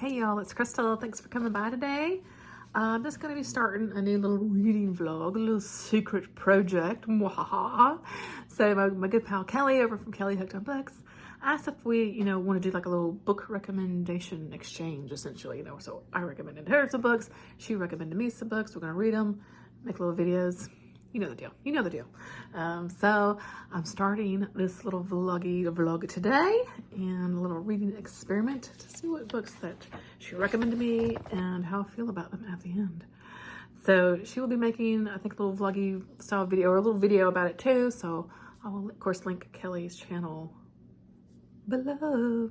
Hey y'all, it's Crystal. Thanks for coming by today. I'm just going to be starting a new little reading vlog, a little secret project. Mwahaha. So my good pal Kelly over from Kelly Hooked on Books asked if we, want to do like a little book recommendation exchange, essentially. So I recommended her some books, she recommended me some books. We're going to read them, make little videos. You know the deal. You know the deal. So I'm starting this little vlog today and a little reading experiment to see what books that she recommended me and how I feel about them at the end. So she will be making, I think, a little vloggy style video or a little video about it too. So I will, of course, link Kelly's channel below.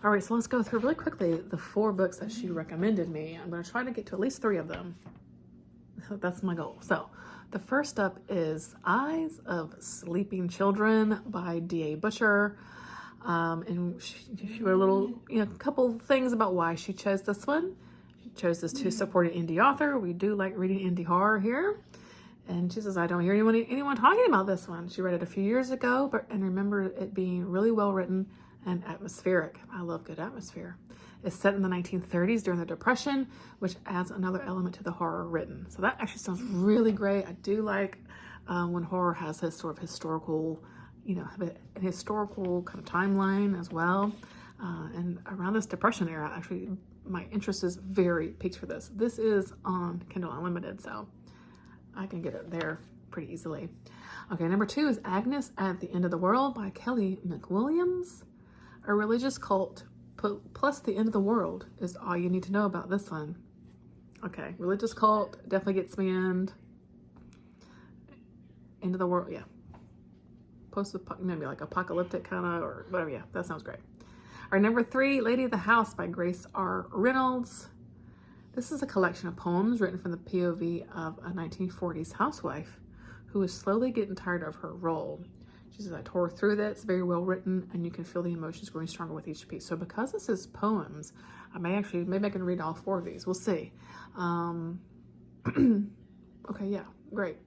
All right, so let's go through really quickly the 4 books that she recommended me. I'm going to try to get to at least 3 of them. That's my goal. So the first up is Eyes of Sleeping Children by D.A. Butcher. And she wrote a little, couple things about why she chose this one. She chose this to support an indie author. We do like reading indie horror here. And she says, I don't hear anyone talking about this one. She read it a few years ago, and remember it being really well written and atmospheric. I love good atmosphere. It's set in the 1930s during the Depression, which adds another element to the horror written. So that actually sounds really great. I do like when horror has this sort of historical, an historical kind of timeline as well. And around this Depression era, actually, my interest is very piqued for this. This is on Kindle Unlimited, so I can get it there pretty easily. Okay, number 2 is Agnes at the End of the World by Kelly McWilliams. A religious cult plus the end of the world is all you need to know about this one. Okay, religious cult definitely gets me in. End of the world, yeah. Maybe like apocalyptic kind of, or whatever, yeah, that sounds great. All right, number 3, Lady of the House by Grace R. Reynolds. This is a collection of poems written from the POV of a 1940s housewife who is slowly getting tired of her role. She says, I tore through that. It's very well written, and you can feel the emotions growing stronger with each piece. So because this is poems, maybe I can read all 4 of these. We'll see. Okay, yeah, great.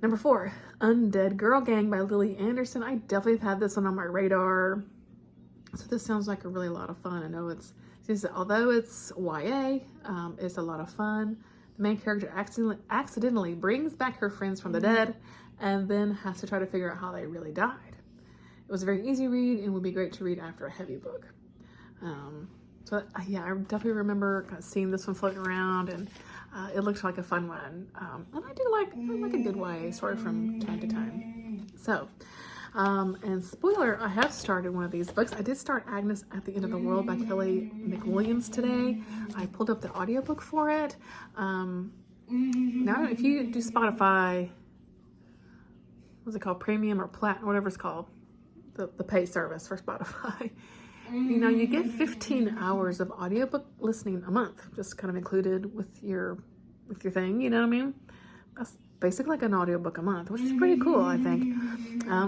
Number 4, Undead Girl Gang by Lily Anderson. I definitely have had this one on my radar. So this sounds like a really lot of fun. I know although it's YA, it's a lot of fun. The main character accidentally brings back her friends from the dead and then has to try to figure out how they really died. It was a very easy read and would be great to read after a heavy book. So yeah, I definitely remember kind of seeing this one floating around, and it looked like a fun one. And I do like a good YA story from time to time. So, and spoiler, I have started one of these books. I did start Agnes at the End of the World by Kelly McWilliams today. I pulled up the audiobook for it. Now, if you do Spotify, what's it called, premium or platinum, whatever it's called, the pay service for Spotify, you get 15 hours of audiobook listening a month, just kind of included with your thing, you know what I mean? That's basically like an audiobook a month, which is pretty cool, I think.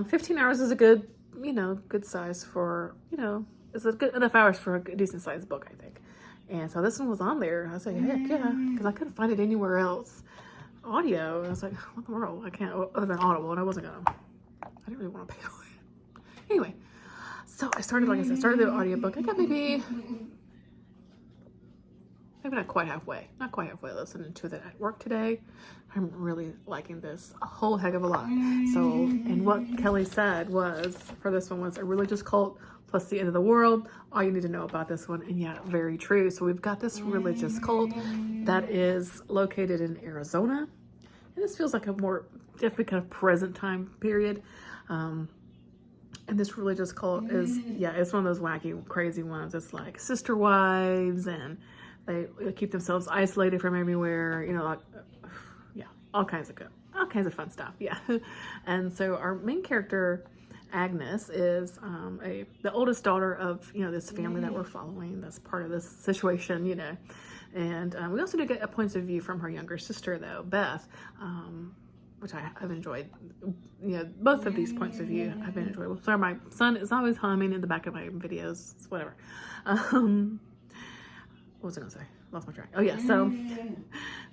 15 hours is a good, good size for, it's a good enough hours for a decent sized book, I think. And so this one was on there. I was like, heck yeah, because I couldn't find it anywhere else. Audio, and I was like, what in the world? I can't, other than Audible, and I didn't really want to pay for it. Anyway, so I started the audiobook. I got maybe not quite halfway listening to it at work today. I'm really liking this a whole heck of a lot. So, and what Kelly said was, for this one, was a religious cult plus the end of the world. All you need to know about this one. And yeah, very true. So we've got this religious cult that is located in Arizona. And this feels like a more definitely kind of present time period. And this religious cult is, it's one of those wacky, crazy ones. It's like sister wives, and they keep themselves isolated from everywhere, all kinds of fun stuff. Yeah. And so our main character, Agnes, is the oldest daughter of, this family that we're following. That's part of this situation, And we also do get a point of view from her younger sister, though, Beth, which I've enjoyed. Both of these points of view I've been enjoyable. Sorry, my son is always humming in the back of my videos. It's whatever. What was I gonna say? Lost my track. Oh yeah,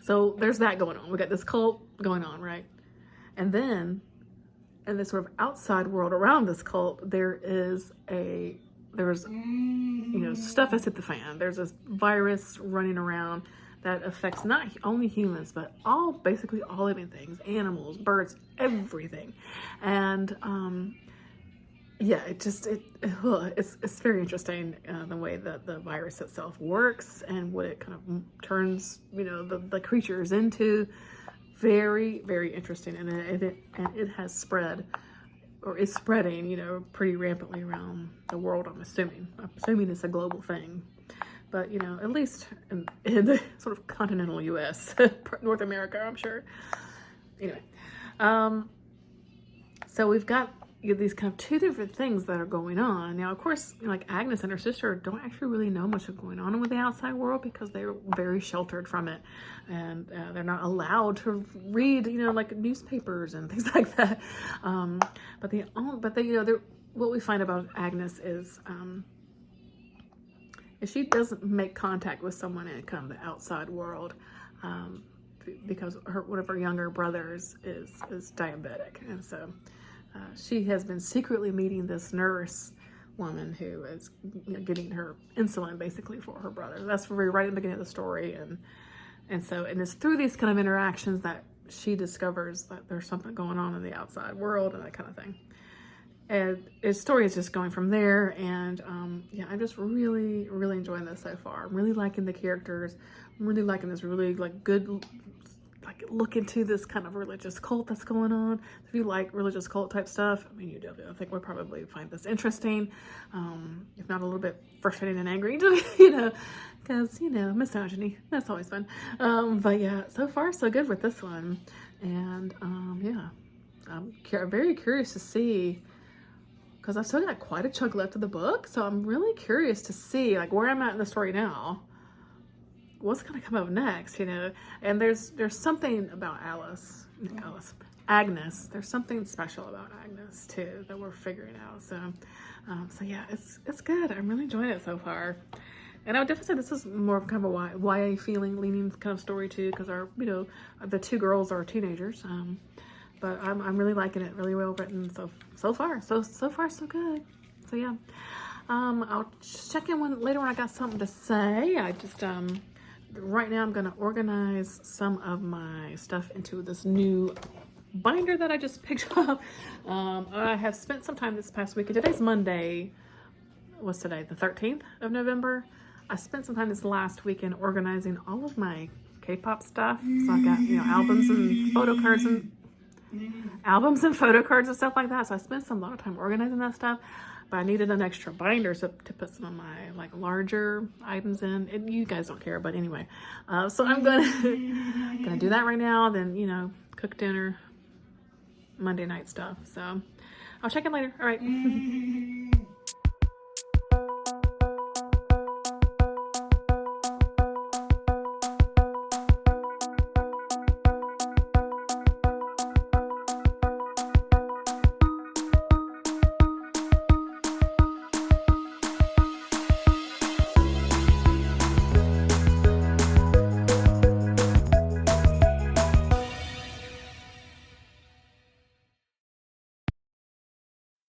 so there's that going on. We got this cult going on, right? And then in this sort of outside world around this cult, there is a there's, you know, stuff has hit the fan. There's this virus running around that affects not only humans, but basically all living things, animals, birds, everything. And yeah, it's very interesting the way that the virus itself works and what it kind of turns, you know, the creatures into. Very, very interesting, and it has spread, or is spreading, you know, pretty rampantly around the world. I'm assuming it's a global thing, but you know, at least in the sort of continental U.S., North America, I'm sure. Anyway, so we've got these kind of two different things that are going on. Now, of course, you know, like Agnes and her sister don't actually really know much of going on with the outside world because they're very sheltered from it, and they're not allowed to read, you know, like newspapers and things like that. But they, you know, what we find about Agnes is if she doesn't make contact with someone in kind of the outside world, because one of her younger brothers is diabetic, and so. She has been secretly meeting this nurse woman who is, you know, getting her insulin basically for her brother. That's right at the beginning of the story, and it's through these kind of interactions that she discovers that there's something going on in the outside world and that kind of thing. And his story is just going from there, and yeah, I'm just really, really enjoying this so far. I'm really liking the characters. I'm really liking this really like good. Like look into this kind of religious cult that's going on. If you like religious cult type stuff, I mean, you do. I think we'll probably find this interesting, if not a little bit frustrating and angry, you know, because, you know, misogyny, that's always fun. But yeah, so far so good with this one. And yeah, I'm very curious to see, because I've still got quite a chunk left of the book, so I'm really curious to see like where I'm at in the story now. What's going to come up next, you know? And there's something about Agnes. There's something special about Agnes too that we're figuring out. So, so yeah, it's good. I'm really enjoying it so far. And I would definitely say this is more of kind of a YA leaning kind of story too, because our, you know, the two girls are teenagers. But I'm really liking it. Really well written so far. So far so good. So yeah, I'll check in later when I got something to say. I just right now I'm going to organize some of my stuff into this new binder that I just picked up. I have spent some time this past week, and today's Monday. What's today? The 13th of November. I spent some time this last weekend organizing all of my K-pop stuff. So I got, you know, albums and photo cards and stuff like that. So I spent a lot of time organizing that stuff. But I needed an extra binder to put some of my like larger items in. And you guys don't care, but anyway. So I'm gonna do that right now. Then, you know, cook dinner, Monday night stuff. So I'll check in later. All right.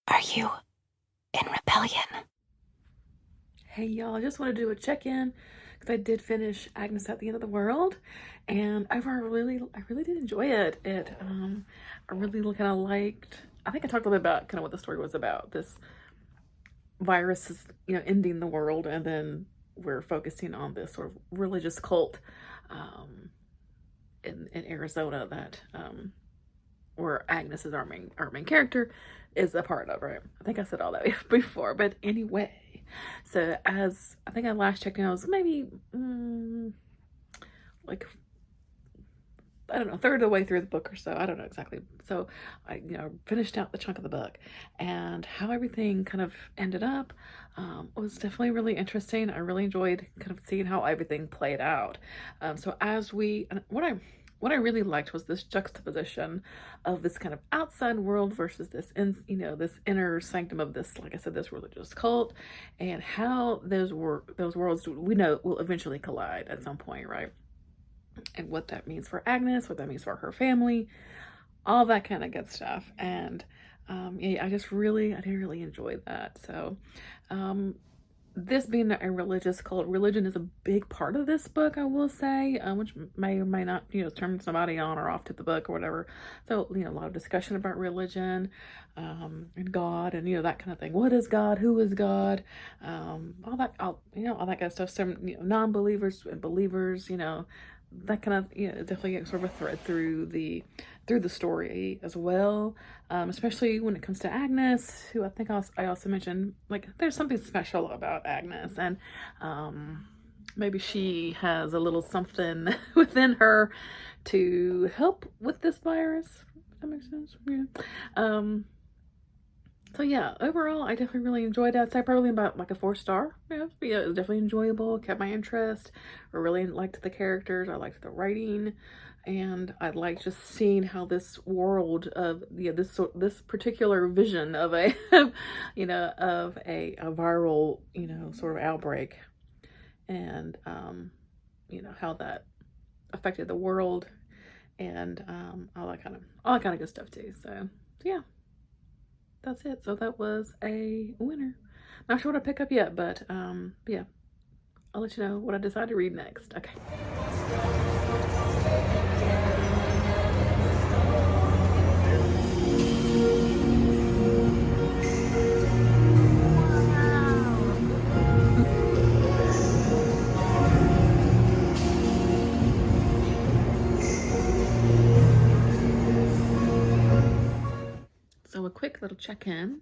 Are you in rebellion? Hey y'all, I just wanted to do a check-in because I did finish Agnes at the End of the World, and overall I really did enjoy it. I really kind of liked, I think I talked a little bit about kind of what the story was about. This virus is, you know, ending the world, and then we're focusing on this sort of religious cult in Arizona that where Agnes is our main character is a part of, right? I think I said all that before, but anyway. So as I think I last checked in, I was maybe like, I don't know, third of the way through the book or so. I don't know exactly. So I, you know, finished out the chunk of the book, and how everything kind of ended up was definitely really interesting. I really enjoyed kind of seeing how everything played out. So as what I really liked was this juxtaposition of this kind of outside world versus this, this inner sanctum of this, like I said, this religious cult, and how those worlds we know will eventually collide at some point, right? And what that means for Agnes, what that means for her family, all that kind of good stuff. And Yeah, I didn't really enjoy that. So, this being a religious cult, religion is a big part of this book, I will say, which may or may not, turn somebody on or off to the book or whatever. So, a lot of discussion about religion, and God, and that kind of thing. What is God? Who is God? All that, all that kind of stuff. Some non-believers and believers, that kind of definitely sort of a thread through the story as well, especially when it comes to Agnes, who I think I also mentioned, like, there's something special about Agnes, and maybe she has a little something within her to help with this virus. Does that make sense? Yeah. So yeah, overall, I definitely really enjoyed it. I'd say probably about like a 4-star. Yeah, it was definitely enjoyable, kept my interest. I really liked the characters. I liked the writing, and I liked just seeing how this world of this particular vision of a of a viral sort of outbreak, and how that affected the world, and all that kind of good stuff too. So yeah. That's it. So that was a winner. Not sure what I pick up yet, but yeah, I'll let you know what I decide to read next. Okay. So a quick little check-in.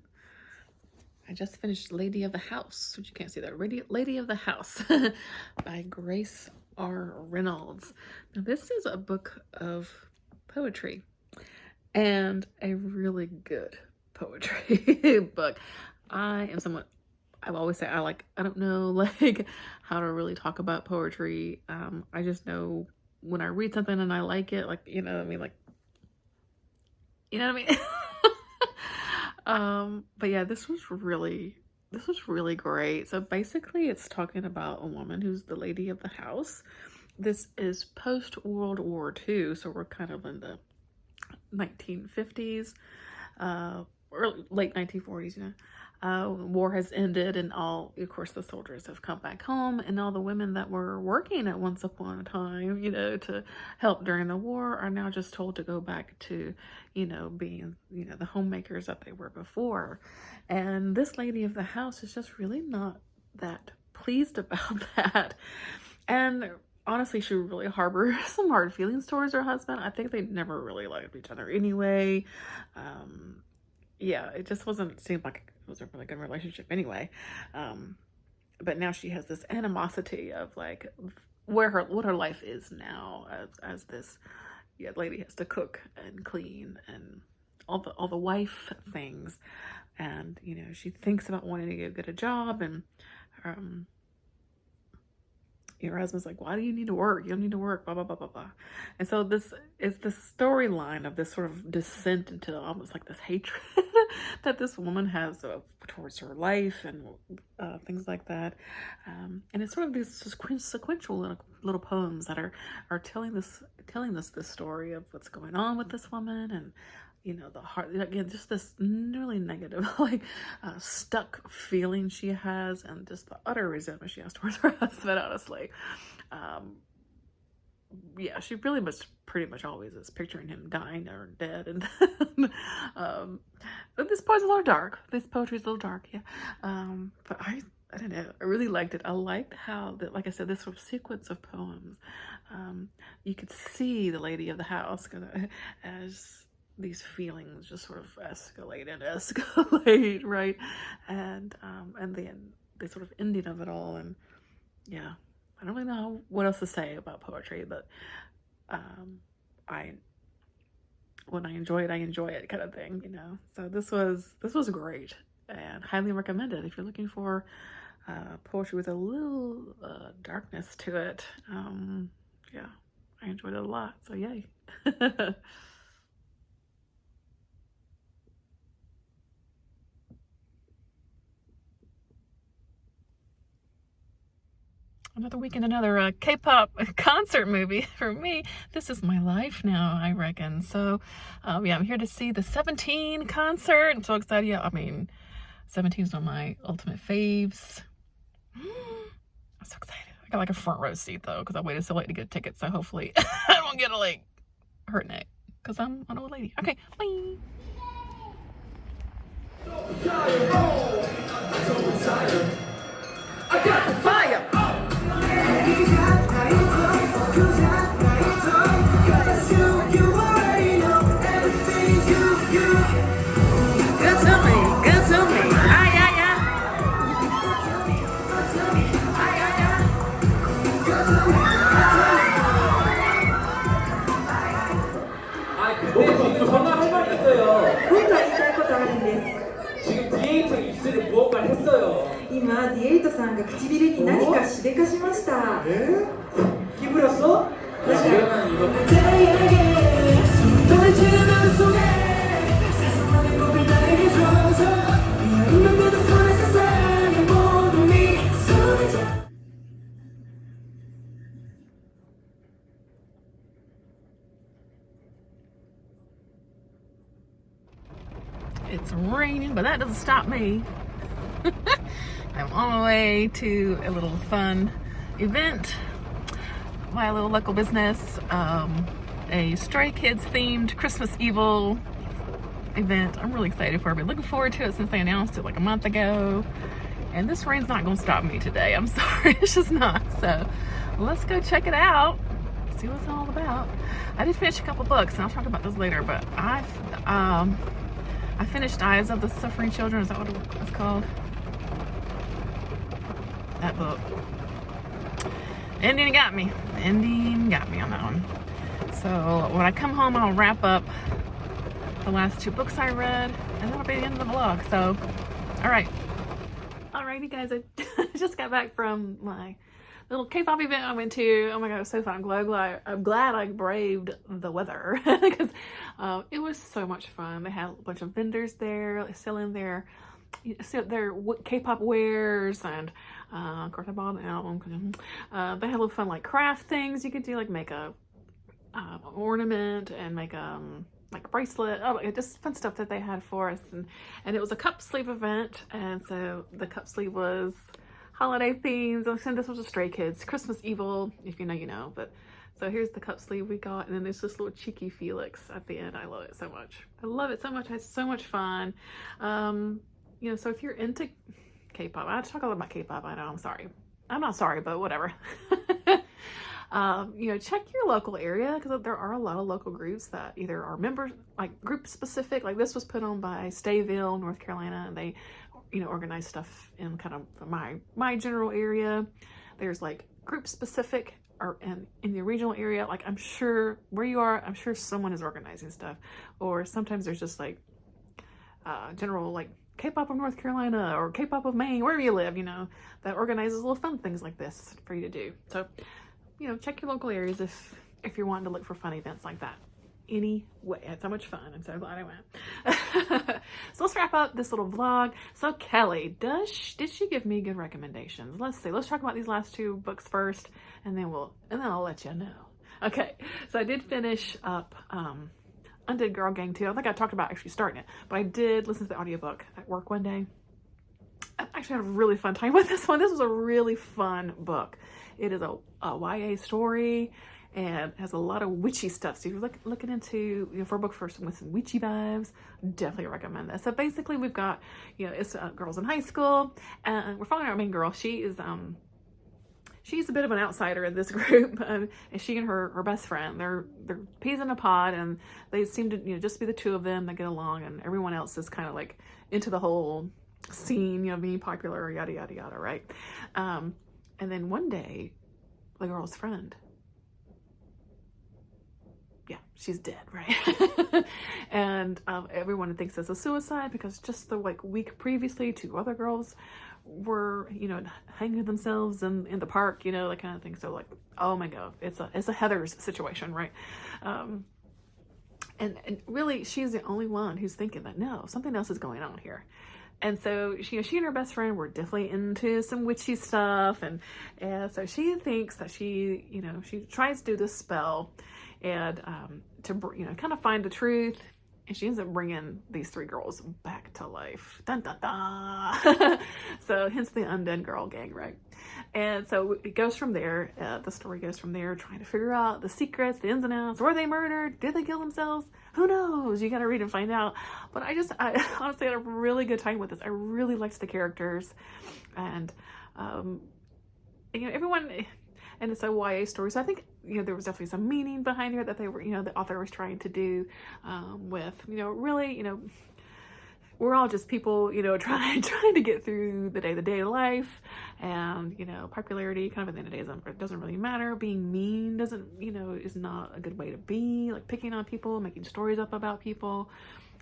I just finished Lady of the House, which you can't see that. Lady of the House by Grace R. Reynolds. Now this is a book of poetry, and a really good poetry book. I always say I don't know like how to really talk about poetry. I just know when I read something and I like it, like, you know what I mean? Like, you know what I mean? But yeah, this was really great. So basically it's talking about a woman who's the lady of the house. This is post World War II, so we're kind of in the 1950s, or late 1940s, war has ended, and all, of course, the soldiers have come back home, and all the women that were working at once upon a time, to help during the war are now just told to go back to, being, the homemakers that they were before. And this lady of the house is just really not that pleased about that. And honestly, she really harbors some hard feelings towards her husband. I think they never really liked each other anyway. Yeah, it just seemed like it was a really good relationship anyway. But now she has this animosity of like what her life is now, as this lady has to cook and clean and all the wife things, and she thinks about wanting to get a job, and her husband's like, why do you need to work? You don't need to work, blah, blah, blah, blah, blah. And so this is the storyline of this sort of descent into almost like this hatred that this woman has towards her life, and things like that. And it's sort of these sequential little poems that are telling this story of what's going on with this woman, and the heart, again, just this really negative, like, stuck feeling she has, and just the utter resentment she has towards her husband, honestly. Yeah, she really pretty much always is picturing him dying or dead, and but this poet's a little dark. This poetry's a little dark, yeah. But I don't know, I really liked it. I liked how that, like I said, this sort of sequence of poems, you could see the lady of the house as these feelings just sort of escalate, right? And then the sort of ending of it all, and yeah, I don't really know what else to say about poetry, but when I enjoy it kind of thing, So this was great, and highly recommended if you're looking for poetry with a little darkness to it. Yeah, I enjoyed it a lot, so yay. another weekend, another K-pop concert movie. For me, this is my life now, I reckon. So, yeah, I'm here to see the 17 concert. I'm so excited. Yeah, I mean, 17 is one of my ultimate faves. I'm so excited. I got like a front row seat though, because I waited so late to get a ticket. So hopefully I won't get a like hurt neck, because I'm an old lady. Okay, bye. I got the fire. Good to me, good to me. Ay, ay, ay. 근데 지금 전화 할 말 있어요. 僕が言いたいことあるんです 지금 디에이터 입술에 무언가를 했어요. 今ディエイトさんが唇に何かしでかしました 기부렸어? 맞아요. 이거 It's raining, but that doesn't stop me. I'm on my way to a little fun event, my little local business, a Stray Kids themed Christmas Evil event. I'm really excited for it. I've been looking forward to it since they announced it like a month ago. And this rain's not going to stop me today. I'm sorry, it's just not. So let's go check it out, see what it's all about. I did finish a couple books, and I'll talk about those later, but I finished Eyes of the Suffering Children. Is that what it's called? That book. Ending got me. Ending got me on that one. So when I come home, I'll wrap up the last 2 books I read, and that'll be the end of the vlog. So, all right. Alrighty, guys. I just got back from my little K-pop event I went to. Oh my god, it was so fun. I'm glad I braved the weather because it was so much fun. They had a bunch of vendors there selling their K-pop wares, and of course I bought an album. They had a little fun like craft things you could do, like make a ornament and make like a bracelet. Oh, just fun stuff that they had for us, and it was a cup sleeve event, and so the cup sleeve was holiday themes. And this was a Stray Kids Christmas Evil, if you know you know. But so here's the cup sleeve we got, and then there's this little cheeky Felix at the end. I love it so much. I love it so much. I had so much fun. You know, so if you're into K-pop, I talk a lot about K-pop. I know, I'm sorry. I'm not sorry, but whatever. You know, check your local area, because there are a lot of local groups that either are members, like group specific. Like this was put on by Stayville, North Carolina, and they, you know, organize stuff in kind of my general area. There's like group specific, or in the regional area. Like I'm sure where you are, I'm sure someone is organizing stuff, or sometimes there's just like general like K-pop of North Carolina or K-pop of Maine, wherever you live, you know, that organizes little fun things like this for you to do. So, you know, check your local areas if you're wanting to look for fun events like that. Anyway, I had so much fun. I'm so glad I went. So let's wrap up this little vlog. So Kelly, did she give me good recommendations? Let's see. Let's talk about these last 2 books first, and then I'll let you know. Okay, so I did finish up Undead Girl Gang 2. I think I talked about actually starting it, but I did listen to the audiobook at work one day. I actually had a really fun time with this one. This was a really fun book. It is a YA story and has a lot of witchy stuff. So if you're looking into, you know, for a book with some witchy vibes, definitely recommend this. So basically we've got, you know, it's girls in high school, and we're following our main girl. She's a bit of an outsider in this group, and she and her best friend, they're peas in a pod, and they seem to, you know, just be the 2 of them that get along, and everyone else is kind of like into the whole scene, you know, being popular, yada yada yada, right? And then one day, the girl's friend, yeah, she's dead, right? And everyone thinks it's a suicide, because just the like week previously 2 other girls were, you know, hanging themselves in the park, you know, that kind of thing. So like, oh my god, it's a Heather's situation, right? And really she's the only one who's thinking that no, something else is going on here. And so she and her best friend were definitely into some witchy stuff, and so she thinks that she tries to do this spell, and to kind of find the truth, and she ends up bringing these 3 girls back to life. Dun dun dun. So hence the Undead Girl Gang, right? And so it goes from there. The story goes from there, trying to figure out the secrets, the ins and outs. Were they murdered? Did they kill themselves? Who knows? You got to read and find out. But I honestly had a really good time with this. I really liked the characters, and everyone. And it's a YA story, so I think there was definitely some meaning behind here that they were the author was trying to do with really we're all just people trying to get through the day-to-day life, and popularity kind of at the end of the day doesn't really matter. Being mean doesn't is not a good way to be, like picking on people, making stories up about people.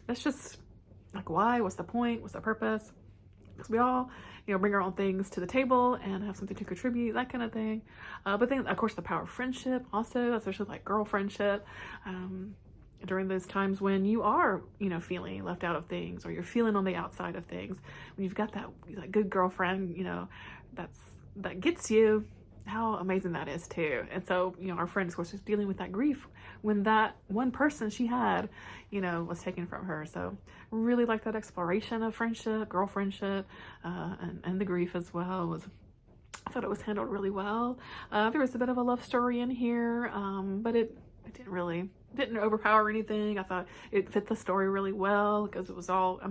That's just like, why? What's the point? What's the purpose? Because we all bring our own things to the table and have something to contribute, that kind of thing. But then of course the power of friendship also, especially like girl friendship, during those times when you are feeling left out of things, or you're feeling on the outside of things, when you've got that good girlfriend that gets you, how amazing that is too. And so our friend of course is dealing with that grief when that one person she had was taken from her. So really like that exploration of friendship, girl friendship, and the grief as well. I thought it was handled really well. There was a bit of a love story in here, but it didn't overpower anything. I thought it fit the story really well, because it was all, if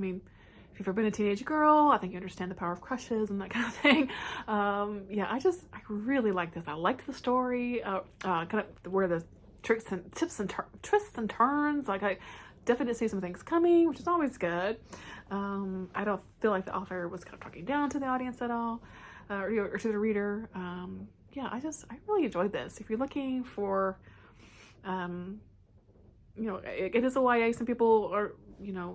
you've ever been a teenage girl, I think you understand the power of crushes and that kind of thing. I really like this. I liked the story, kind of where the twists and turns. Like, I definitely see some things coming, which is always good. I don't feel like the author was kind of talking down to the audience at all, or to the reader. I really enjoyed this. If you're looking for, it is a YA. Some people are,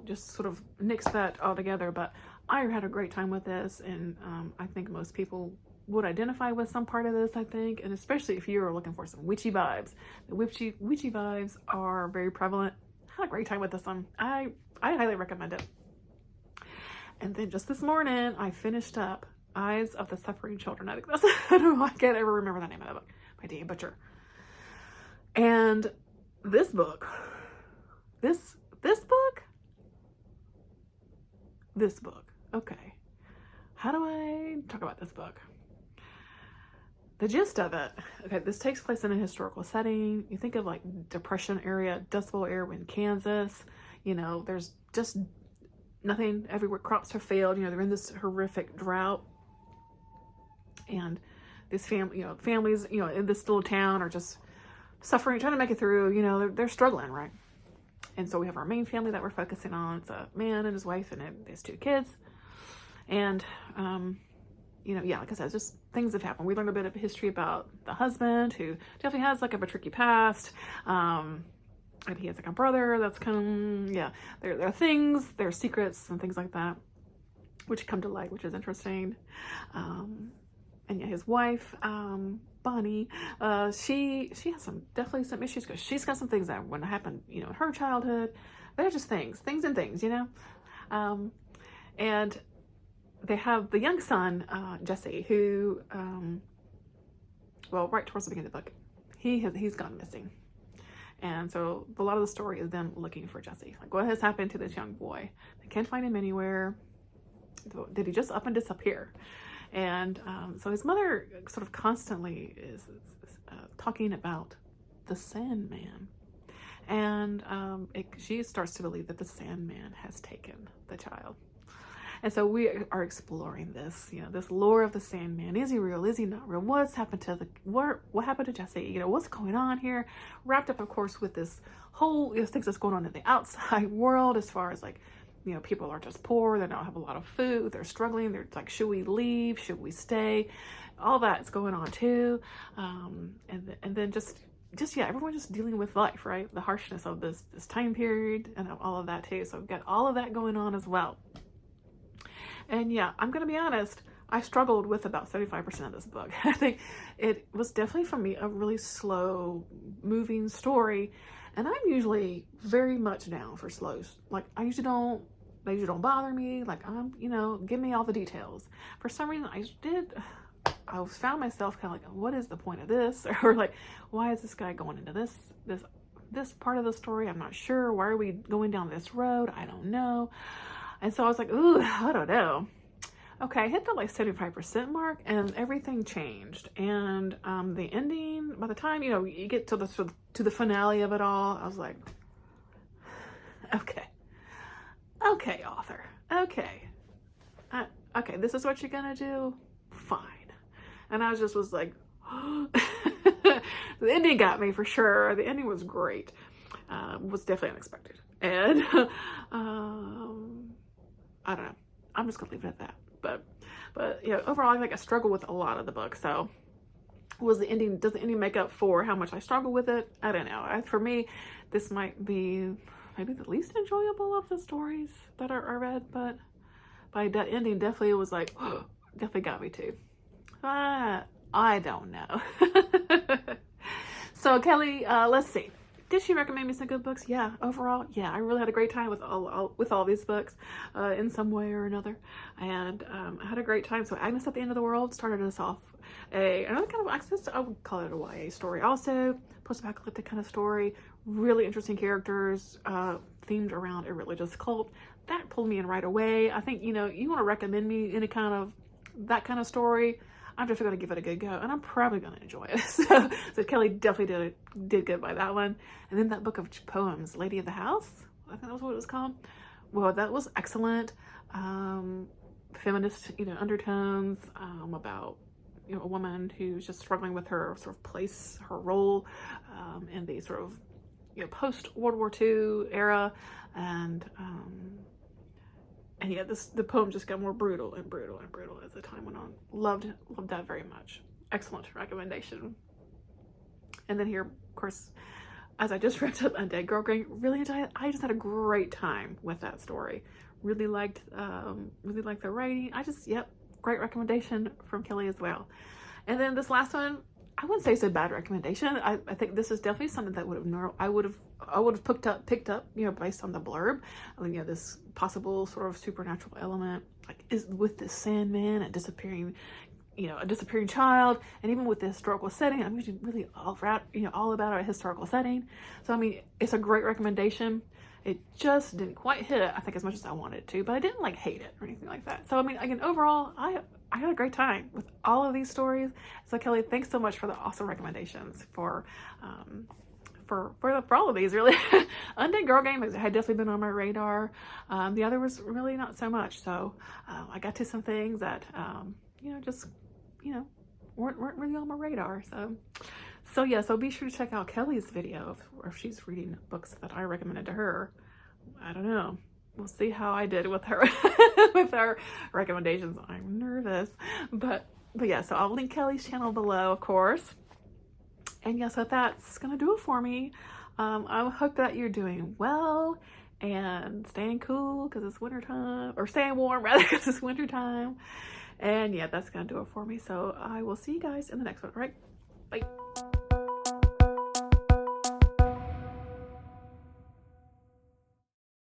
just sort of nix that all together, but I had a great time with this, and I think most people would identify with some part of this, I think, and especially if you're looking for some witchy vibes. The witchy vibes are very prevalent. I had a great time with this one. I highly recommend it. And then just this morning, I finished up Eyes of the Suffering Children. I think that's, I don't know, I can't ever remember the name of that book, by D. Butcher. And this book, okay. How do I talk about this book? The gist of it, okay, this takes place in a historical setting. You think of like Depression area, Dust Bowl area in Kansas. There's just nothing everywhere. Crops have failed. They're in this horrific drought. And this families, in this little town are just suffering, trying to make it through. They're struggling, right? And so we have our main family that we're focusing on. It's a man and his wife and his 2 kids. And, like I said, just things have happened. We learned a bit of history about the husband, who definitely has like a tricky past. And he has like a brother that's there are things, there are secrets and things like that, which come to light, which is interesting. And his wife, Bonnie, she has definitely some issues, because she's got some things that when it happened, in her childhood. They're just things, and they have the young son, Jesse, who, right towards the beginning of the book, he's gone missing. And so a lot of the story is them looking for Jesse. Like, what has happened to this young boy? They can't find him anywhere. Did he just up and disappear? And so his mother sort of constantly is talking about the Sandman. And she starts to believe that the Sandman has taken the child. And so we are exploring this, this lore of the Sandman. Is he real? Is he not real? What's happened to what happened to Jesse? What's going on here? Wrapped up, of course, with this whole things that's going on in the outside world, as far as like, people are just poor. They don't have a lot of food. They're struggling. They're like, should we leave? Should we stay? All that's going on too. And then just everyone just dealing with life, right? The harshness of this time period and all of that too. So we've got all of that going on as well. And I'm going to be honest, I struggled with about 75% of this book. I think it was definitely for me a really slow moving story. And I'm usually very much down for slows. Like, I usually don't maybe don't bother me. Like, you know, give me all the details. For some reason, I found myself kind of like, what is the point of this? Or like, why is this guy going into this part of the story? I'm not sure. Why are we going down this road? I don't know. And so I was like, ooh, I don't know. Okay, I hit the like 75% mark and everything changed. And the ending, by the time, you know, you get to the finale of it all, I was like, okay, author, okay, this is what you're gonna do? Fine. And I was like, the ending got me for sure. The ending was great. Was definitely unexpected. And I don't know. I'm just gonna leave it at that. But you know, overall, I think I struggle with a lot of the book. So does the ending make up for how much I struggle with it? I don't know. For me, this might be maybe the least enjoyable of the stories that I read, but by that ending, definitely it was like, definitely got me too. I don't know. So Kelly, let's see. Did she recommend me some good books? Yeah, overall, yeah, I really had a great time with all these books in some way or another, and I had a great time. So Agnes at the End of the World started us off another kind of, I would call it a YA story, also post-apocalyptic kind of story, really interesting characters, themed around a religious cult. That pulled me in right away. I think, you know, you want to recommend me any kind of that kind of story, I'm just going to give it a good go, and I'm probably going to enjoy it. So Kelly definitely did good by that one. And then that book of poems, Lady of the House, I think that was what it was called. Well, that was excellent. Feminist, you know, undertones about, you know, a woman who's just struggling with her sort of place, her role in the sort of, you know, post World War II era, and yeah, the poem just got more brutal and brutal and brutal as the time went on. Loved that very much. Excellent recommendation. And then here, of course, as I just read up Undead Girl Gang, really enjoyed it. I just had a great time with that story. Really liked the writing. Yep, great recommendation from Kelly as well. And then this last one, I wouldn't say it's a bad recommendation. I think this is definitely something that I would have picked up, you know, based on the blurb. I mean, you know, this possible sort of supernatural element, like, is with this Sandman and disappearing, you know, a disappearing child, and even with the historical setting, I'm usually really all about a historical setting. So I mean, it's a great recommendation. It just didn't quite hit, I think, as much as I wanted it to, but I didn't like hate it or anything like that. So I mean, again, overall, I had a great time with all of these stories. So Kelly, thanks so much for the awesome recommendations for all of these, really. Undead Girl Game had definitely been on my radar. The other was really not so much. So I got to some things that you know, just, you know, weren't really on my radar. So yeah, so be sure to check out Kelly's video if she's reading books that I recommended to her. I don't know. We'll see how I did with her with her recommendations. I'm nervous, but yeah. So I'll link Kelly's channel below, of course. And yes, that's gonna do it for me. I hope that you're doing well and staying cool because it's wintertime, or staying warm rather because it's wintertime. And yeah, that's gonna do it for me. So I will see you guys in the next one. All right, bye.